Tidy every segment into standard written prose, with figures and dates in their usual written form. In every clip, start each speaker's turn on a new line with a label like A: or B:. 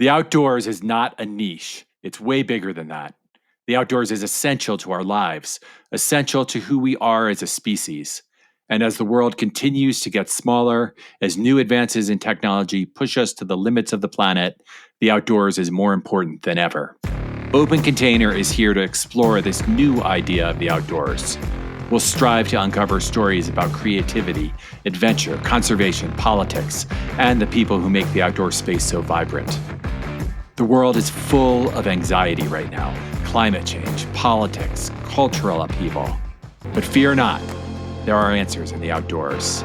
A: The outdoors is not a niche. It's way bigger than that. The outdoors is essential to our lives, essential to who we are as a species. And as the world continues to get smaller, as new advances in technology push us to the limits of the planet, the outdoors is more important than ever. Open Container is here to explore this new idea of the outdoors. We'll strive to uncover stories about creativity, adventure, conservation, politics, and the people who make the outdoor space so vibrant. The world is full of anxiety right now. Climate change, politics, cultural upheaval. But fear not, there are answers in the outdoors.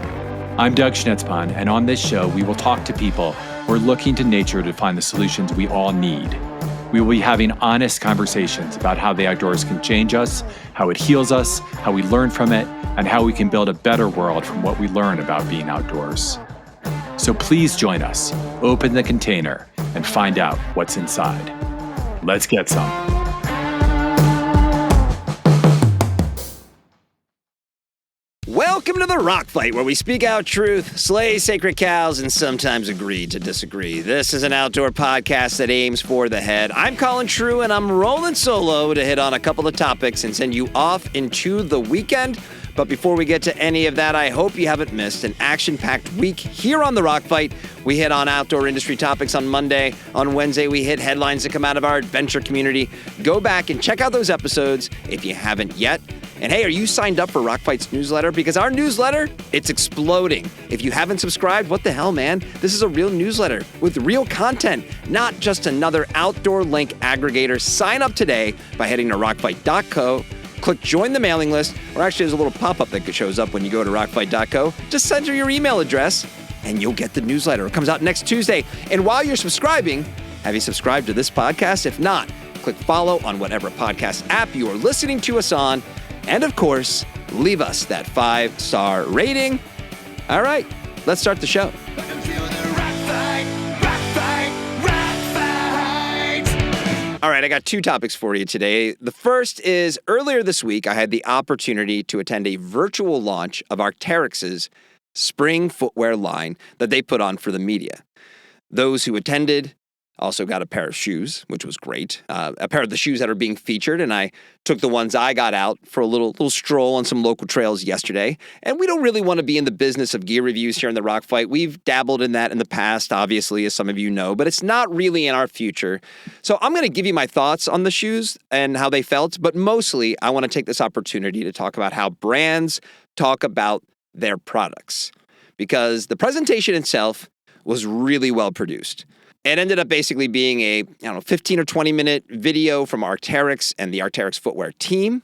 A: I'm Doug Schnetzpahn, and on this show, we will talk to people who are looking to nature to find the solutions we all need. We will be having honest conversations about how the outdoors can change us, how it heals us, how we learn from it, and how we can build a better world from what we learn about being outdoors. So please join us, open the container, and find out what's inside. Let's get some.
B: Welcome to the Rock Fight, where we speak out truth, slay sacred cows, and sometimes agree to disagree. This is an outdoor podcast that aims for the head. I'm Colin True, and I'm rolling solo to hit on a couple of topics and send you off into the weekend. But before we get to any of that, I hope you haven't missed an action-packed week here on the Rock Fight. We hit on outdoor industry topics on Monday. On Wednesday, we hit headlines that come out of our adventure community. Go back and check out those episodes if you haven't yet. And hey, are you signed up for Rock Fight's newsletter? Because our newsletter, it's exploding. If you haven't subscribed, what the hell, man? This is a real newsletter with real content, not just another outdoor link aggregator. Sign up today by heading to rockfight.co. Click join the mailing list, or actually there's a little pop-up that shows up when you go to rockfight.co. Just enter your email address and you'll get the newsletter. It comes out next Tuesday. And while you're subscribing, have you subscribed to this podcast? If not, click follow on whatever podcast app you are listening to us on. And of course, leave us that 5-star rating. All right, let's start the show.
C: Welcome to the Rock Fight, Rock Fight, Rock Fight.
B: All right, I got two topics for you today. The first is earlier this week, I had the opportunity to attend a virtual launch of Arc'teryx's spring footwear line that they put on for the media. Those who attended also got a pair of shoes, which was great. A pair of the shoes that are being featured, and I took the ones I got out for a little stroll on some local trails yesterday. And we don't really want to be in the business of gear reviews here in the Rock Fight. We've dabbled in that in the past, obviously, as some of you know, but it's not really in our future. So I'm going to give you my thoughts on the shoes and how they felt, but mostly I want to take this opportunity to talk about how brands talk about their products, because the presentation itself was really well produced. It ended up basically being a 15 or 20 minute video from Arc'teryx and the Arc'teryx footwear team.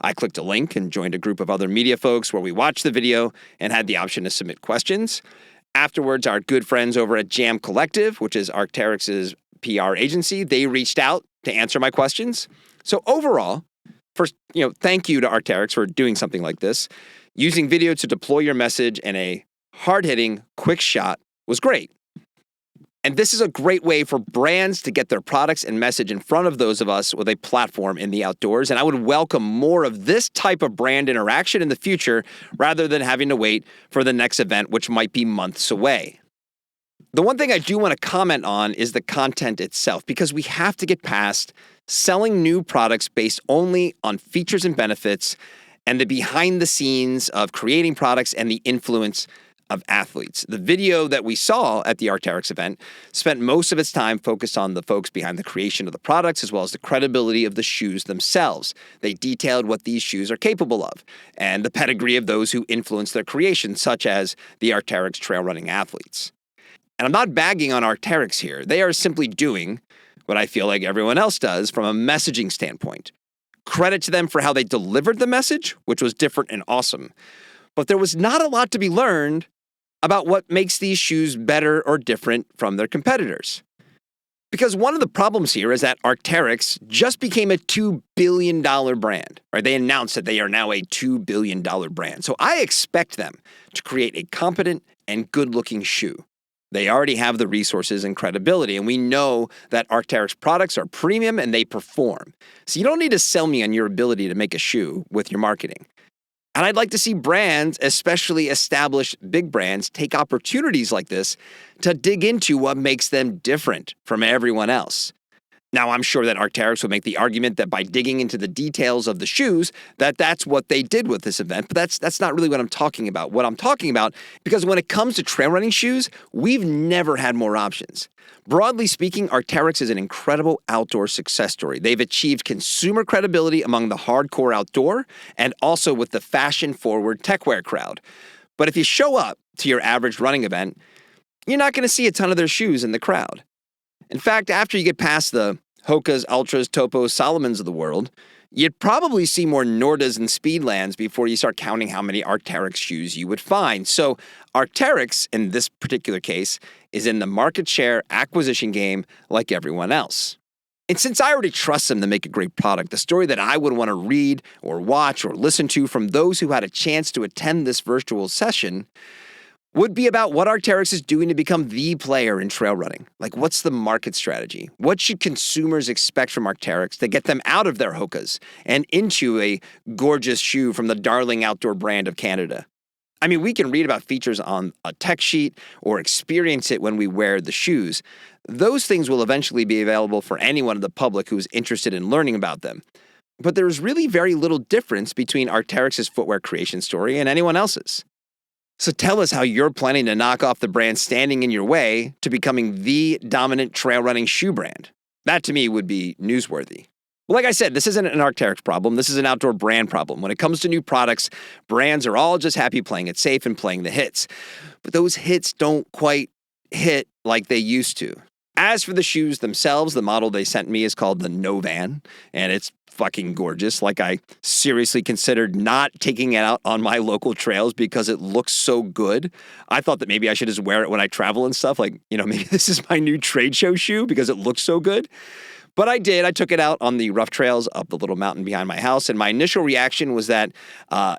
B: I clicked a link and joined a group of other media folks where we watched the video and had the option to submit questions. Afterwards, our good friends over at Jam Collective, which is Arc'teryx's PR agency, they reached out to answer my questions. So overall, first, thank you to Arc'teryx for doing something like this. Using video to deploy your message in a hard-hitting, quick shot was great. And this is a great way for brands to get their products and message in front of those of us with a platform in the outdoors. And I would welcome more of this type of brand interaction in the future rather than having to wait for the next event, which might be months away. The one thing I do want to comment on is the content itself, because we have to get past selling new products based only on features and benefits and the behind the scenes of creating products and the influence of athletes. The video that we saw at the Arc'teryx event spent most of its time focused on the folks behind the creation of the products, as well as the credibility of the shoes themselves. They detailed what these shoes are capable of and the pedigree of those who influenced their creation, such as the Arc'teryx trail running athletes. And I'm not bagging on Arc'teryx here. They are simply doing what I feel like everyone else does from a messaging standpoint. Credit to them for how they delivered the message, which was different and awesome. But there was not a lot to be learned about what makes these shoes better or different from their competitors. Because one of the problems here is that Arc'teryx just became a $2 billion brand, right? They announced that they are now a $2 billion brand. So I expect them to create a competent and good-looking shoe. They already have the resources and credibility, and we know that Arc'teryx products are premium and they perform. So you don't need to sell me on your ability to make a shoe with your marketing. And I'd like to see brands, especially established big brands, take opportunities like this to dig into what makes them different from everyone else. Now, I'm sure that Arc'teryx would make the argument that by digging into the details of the shoes, that's what they did with this event, but that's not really what I'm talking about. What I'm talking about, because when it comes to trail running shoes, we've never had more options. Broadly speaking, Arc'teryx is an incredible outdoor success story. They've achieved consumer credibility among the hardcore outdoor and also with the fashion-forward techwear crowd. But if you show up to your average running event, you're not going to see a ton of their shoes in the crowd. In fact, after you get past the Hokas, Ultras, Topos, Salomons of the world, you'd probably see more Nordas and Speedlands before you start counting how many Arc'teryx shoes you would find. So Arc'teryx, in this particular case, is in the market share acquisition game like everyone else. And since I already trust them to make a great product, the story that I would want to read or watch or listen to from those who had a chance to attend this virtual session would be about what Arc'teryx is doing to become the player in trail running. Like, what's the market strategy? What should consumers expect from Arc'teryx to get them out of their Hokas and into a gorgeous shoe from the darling outdoor brand of Canada? I mean, we can read about features on a tech sheet or experience it when we wear the shoes. Those things will eventually be available for anyone in the public who's interested in learning about them. But there's really very little difference between Arc'teryx's footwear creation story and anyone else's. So tell us how you're planning to knock off the brand standing in your way to becoming the dominant trail running shoe brand. That to me would be newsworthy. Well, like I said, this isn't an Arc'teryx problem. This is an outdoor brand problem. When it comes to new products, brands are all just happy playing it safe and playing the hits. But those hits don't quite hit like they used to. As for the shoes themselves, the model they sent me is called the Novan, and it's fucking gorgeous. Like, I seriously considered not taking it out on my local trails because it looks so good. I thought that maybe I should just wear it when I travel and stuff. Like, maybe this is my new trade show shoe because it looks so good. But I did. I took it out on the rough trails up the little mountain behind my house, and my initial reaction was that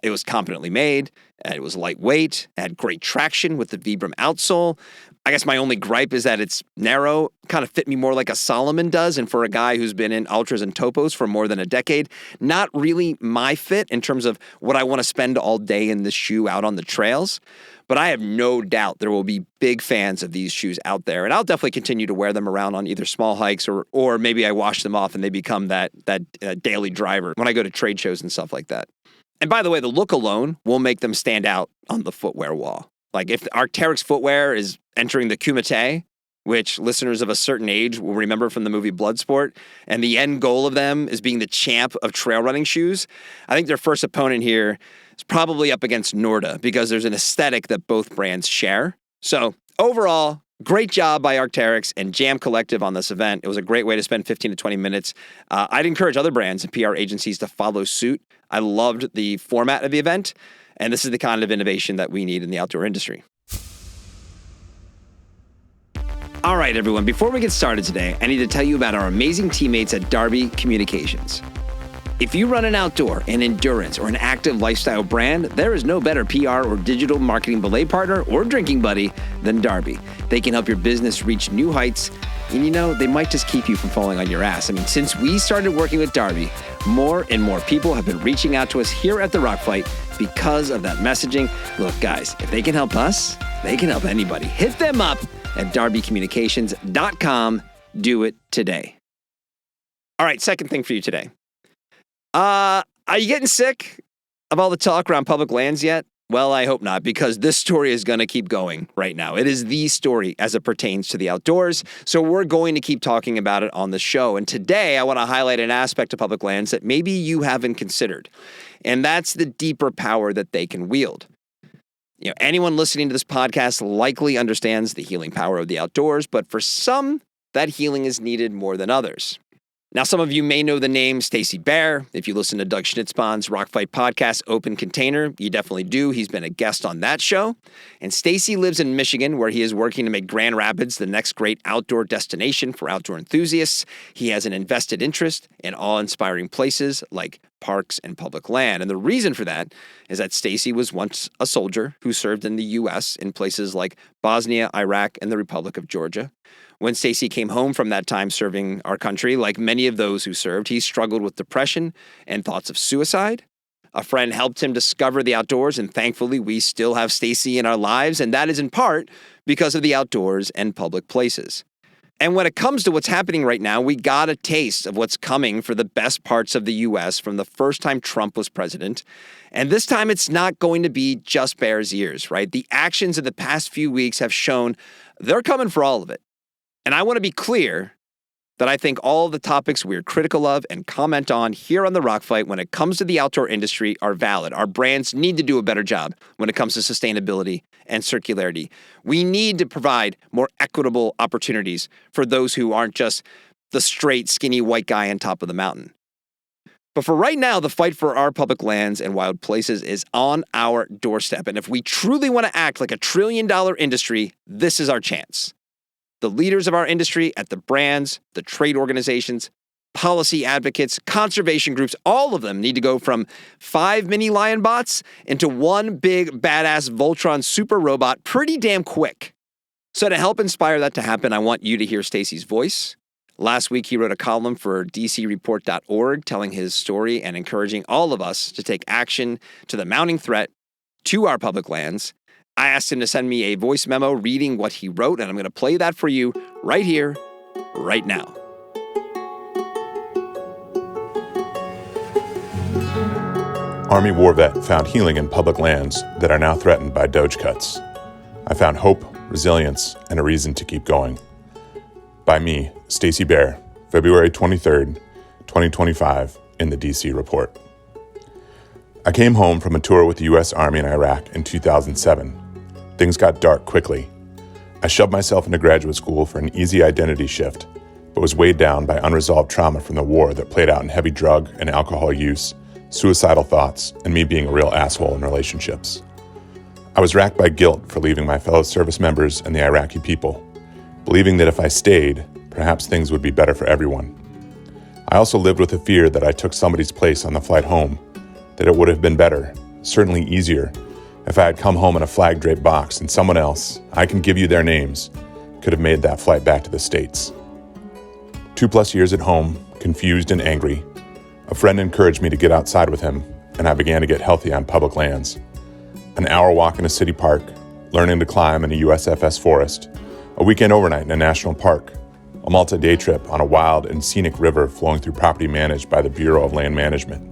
B: it was competently made, it was lightweight, it had great traction with the Vibram outsole. I guess my only gripe is that it's narrow, kind of fit me more like a Salomon does, and for a guy who's been in Ultras and Topos for more than a decade, not really my fit in terms of what I want to spend all day in this shoe out on the trails. But I have no doubt there will be big fans of these shoes out there, and I'll definitely continue to wear them around on either small hikes or maybe I wash them off and they become that daily driver when I go to trade shows and stuff like that. And by the way, the look alone will make them stand out on the footwear wall. Like, if Arc'teryx footwear is entering the Kumite, which listeners of a certain age will remember from the movie Bloodsport, and the end goal of them is being the champ of trail running shoes, I think their first opponent here is probably up against Norda because there's an aesthetic that both brands share. So overall, great job by Arc'teryx and Jam Collective on this event. It was a great way to spend 15 to 20 minutes. I'd encourage other brands and PR agencies to follow suit. I loved the format of the event, and this is the kind of innovation that we need in the outdoor industry. All right, everyone, before we get started today, I need to tell you about our amazing teammates at Darby Communications. If you run an outdoor, an endurance, or an active lifestyle brand, there is no better PR or digital marketing belay partner or drinking buddy than Darby. They can help your business reach new heights, and they might just keep you from falling on your ass. I mean, since we started working with Darby, more and more people have been reaching out to us here at The Rock Fight because of that messaging. Look, guys, if they can help us, they can help anybody. Hit them up at darbycommunications.com. Do it today. All right, second thing for you today. Are you getting sick of all the talk around public lands yet? Well, I hope not, because this story is going to keep going right now. It is the story as it pertains to the outdoors, so we're going to keep talking about it on the show. And today, I want to highlight an aspect of public lands that maybe you haven't considered, and that's the deeper power that they can wield. Anyone listening to this podcast likely understands the healing power of the outdoors, but for some, that healing is needed more than others. Now, some of you may know the name Stacy Bare. If you listen to Doug Schnitzbon's Rock Fight podcast, Open Container, you definitely do. He's been a guest on that show. And Stacy lives in Michigan, where he is working to make Grand Rapids the next great outdoor destination for outdoor enthusiasts. He has an invested interest in awe-inspiring places like parks and public land. And the reason for that is that Stacy was once a soldier who served in the U.S. in places like Bosnia, Iraq, and the Republic of Georgia. When Stacy came home from that time serving our country, like many of those who served, he struggled with depression and thoughts of suicide. A friend helped him discover the outdoors, and thankfully we still have Stacy in our lives, and that is in part because of the outdoors and public places. And when it comes to what's happening right now, we got a taste of what's coming for the best parts of the U.S. from the first time Trump was president. And this time it's not going to be just Bear's ears, right? The actions of the past few weeks have shown they're coming for all of it. And I want to be clear that I think all the topics we're critical of and comment on here on The Rock Fight when it comes to the outdoor industry are valid. Our brands need to do a better job when it comes to sustainability and circularity. We need to provide more equitable opportunities for those who aren't just the straight, skinny white guy on top of the mountain. But for right now, the fight for our public lands and wild places is on our doorstep. And if we truly want to act like $1 trillion industry, this is our chance. The leaders of our industry at the brands, the trade organizations, policy advocates, conservation groups, all of them need to go from 5 mini lion bots into one big badass Voltron super robot pretty damn quick. So to help inspire that to happen, I want you to hear Stacy's voice. Last week, he wrote a column for DCReport.org telling his story and encouraging all of us to take action to the mounting threat to our public lands. I asked him to send me a voice memo reading what he wrote, and I'm going to play that for you right here, right now.
D: Army war vet found healing in public lands that are now threatened by Doge cuts. I found hope, resilience, and a reason to keep going. By me, Stacy Bare, February 23rd, 2025, in the DCReport. I came home from a tour with the U.S. Army in Iraq in 2007. Things got dark quickly. I shoved myself into graduate school for an easy identity shift, but was weighed down by unresolved trauma from the war that played out in heavy drug and alcohol use, suicidal thoughts, and me being a real asshole in relationships. I was racked by guilt for leaving my fellow service members and the Iraqi people, believing that if I stayed, perhaps things would be better for everyone. I also lived with the fear that I took somebody's place on the flight home, that it would have been better, certainly easier, if I had come home in a flag-draped box and someone else, I can give you their names, could have made that flight back to the States. 2+ years at home, confused and angry, a friend encouraged me to get outside with him, and I began to get healthy on public lands. An hour walk in a city park, learning to climb in a USFS forest, a weekend overnight in a national park, a multi-day trip on a wild and scenic river flowing through property managed by the Bureau of Land Management.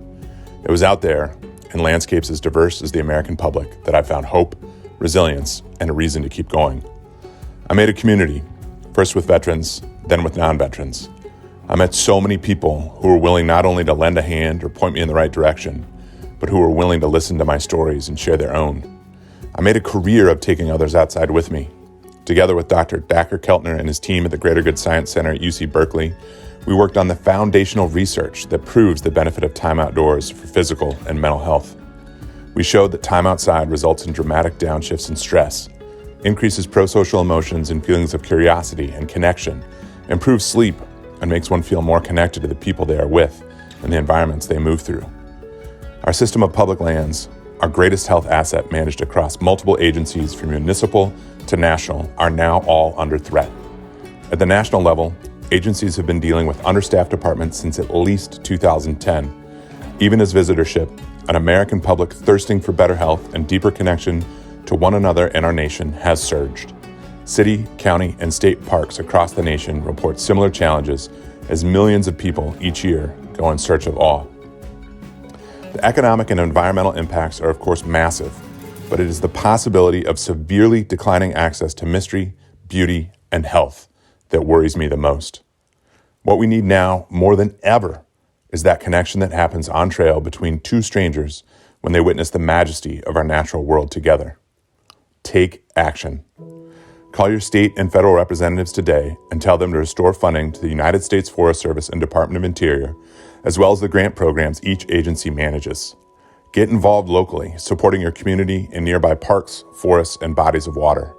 D: It was out there, in landscapes as diverse as the American public, that I found hope, resilience, and a reason to keep going. I made a community, first with veterans, then with non-veterans. I met so many people who were willing not only to lend a hand or point me in the right direction, but who were willing to listen to my stories and share their own. I made a career of taking others outside with me. Together with Dr. Dacher Keltner and his team at the Greater Good Science Center at UC Berkeley, we worked on the foundational research that proves the benefit of time outdoors for physical and mental health. We showed that time outside results in dramatic downshifts in stress, increases prosocial emotions and feelings of curiosity and connection, improves sleep, and makes one feel more connected to the people they are with and the environments they move through. Our system of public lands, our greatest health asset managed across multiple agencies from municipal to national, are now all under threat. At the national level, agencies have been dealing with understaffed departments since at least 2010. Even as visitorship, an American public thirsting for better health and deeper connection to one another and our nation has surged. City, county, and state parks across the nation report similar challenges as millions of people each year go in search of awe. The economic and environmental impacts are of course massive, but it is the possibility of severely declining access to mystery, beauty, and health that worries me the most. What we need now, more than ever, is that connection that happens on trail between two strangers when they witness the majesty of our natural world together. Take action. Call your state and federal representatives today and tell them to restore funding to the United States Forest Service and Department of Interior, as well as the grant programs each agency manages. Get involved locally, supporting your community in nearby parks, forests, and bodies of water.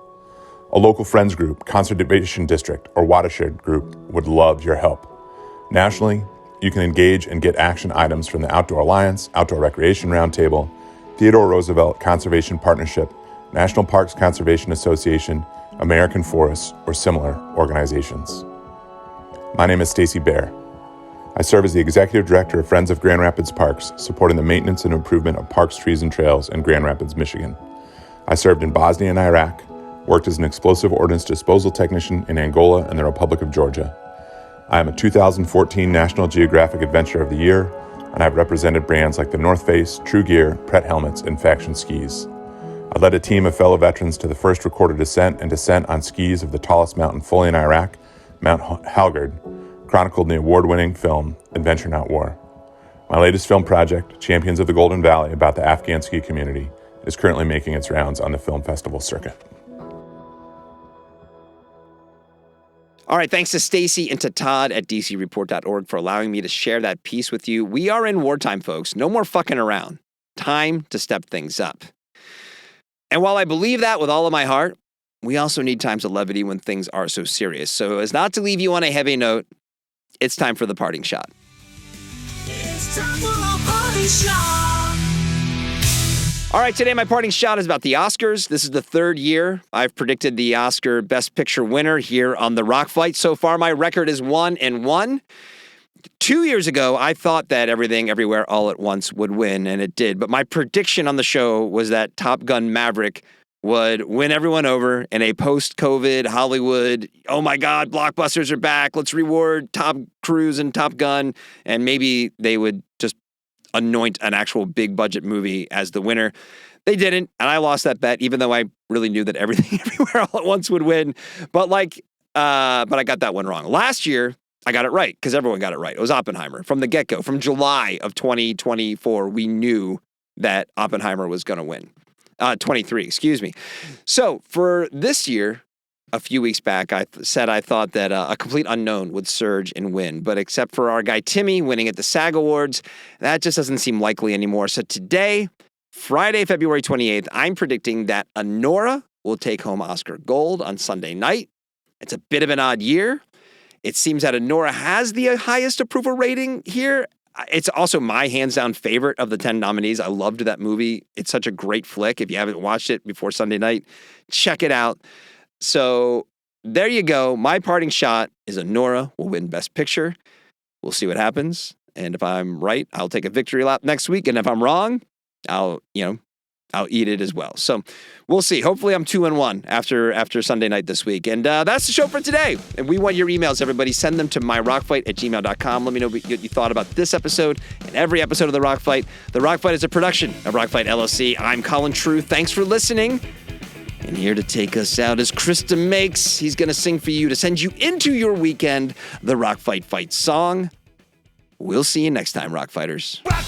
D: A local friends group, conservation district, or watershed group would love your help. Nationally, you can engage and get action items from the Outdoor Alliance, Outdoor Recreation Roundtable, Theodore Roosevelt Conservation Partnership, National Parks Conservation Association, American Forests, or similar organizations. My name is Stacy Bare. I serve as the Executive Director of Friends of Grand Rapids Parks, supporting the maintenance and improvement of parks, trees, and trails in Grand Rapids, Michigan. I served in Bosnia and Iraq, worked as an explosive ordnance disposal technician in Angola and the Republic of Georgia. I am a 2014 National Geographic Adventure of the Year, and I've represented brands like the North Face, True Gear, Pret Helmets, and Faction Skis. I led a team of fellow veterans to the first recorded ascent and descent on skis of the tallest mountain fully in Iraq, Mount Halgard, chronicled in the award-winning film Adventure Not War. My latest film project, Champions of the Golden Valley, about the Afghan ski community, is currently making its rounds on the film festival circuit.
B: All right, thanks to Stacy and to Todd at DCReport.org for allowing me to share that piece with you. We are in wartime, folks. No more fucking around. Time to step things up. And while I believe that with all of my heart, we also need times of levity when things are so serious. So as not to leave you on a heavy note, it's time for the parting shot.
C: It's time for the party shot.
B: All right, today my parting shot is about the Oscars. This is the third year I've predicted the Oscar Best Picture winner here on The Rock Fight. So far, my record is 1-1. 2 years ago, I thought that Everything Everywhere All at Once would win, and it did. But my prediction on the show was that Top Gun Maverick would win everyone over in a post-COVID Hollywood, oh my God, blockbusters are back, let's reward Tom Cruise and Top Gun, and maybe they would just anoint an actual big-budget movie as the winner. They didn't, and I lost that bet, even though I really knew that Everything Everywhere All at Once would win. But I got that one wrong. Last year, I got it right, because everyone got it right. It was Oppenheimer. From the get-go, from July of 2024, we knew that Oppenheimer was going to win. 23, excuse me. So for this year, a few weeks back, I said I thought that a complete unknown would surge and win. But except for our guy Timmy winning at the SAG Awards, that just doesn't seem likely anymore. So today, Friday, February 28th, I'm predicting that Anora will take home Oscar Gold on Sunday night. It's a bit of an odd year. It seems that Anora has the highest approval rating here. It's also my hands-down favorite of the 10 nominees. I loved that movie. It's such a great flick. If you haven't watched it before Sunday night, check it out. So there you go. My parting shot is Anora will win Best Picture. We'll see what happens. And if I'm right, I'll take a victory lap next week. And if I'm wrong, I'll eat it as well. So we'll see. Hopefully I'm 2-1 after Sunday night this week. And that's the show for today. And we want your emails, everybody. Send them to myrockfight@gmail.com. Let me know what you thought about this episode and every episode of The Rock Fight. The Rock Fight is a production of Rock Fight LLC. I'm Colin True. Thanks for listening. And here to take us out is Krista Makes. He's going to sing for you to send you into your weekend, the Rock Fight Fight song. We'll see you next time, Rock Fighters.
C: Rock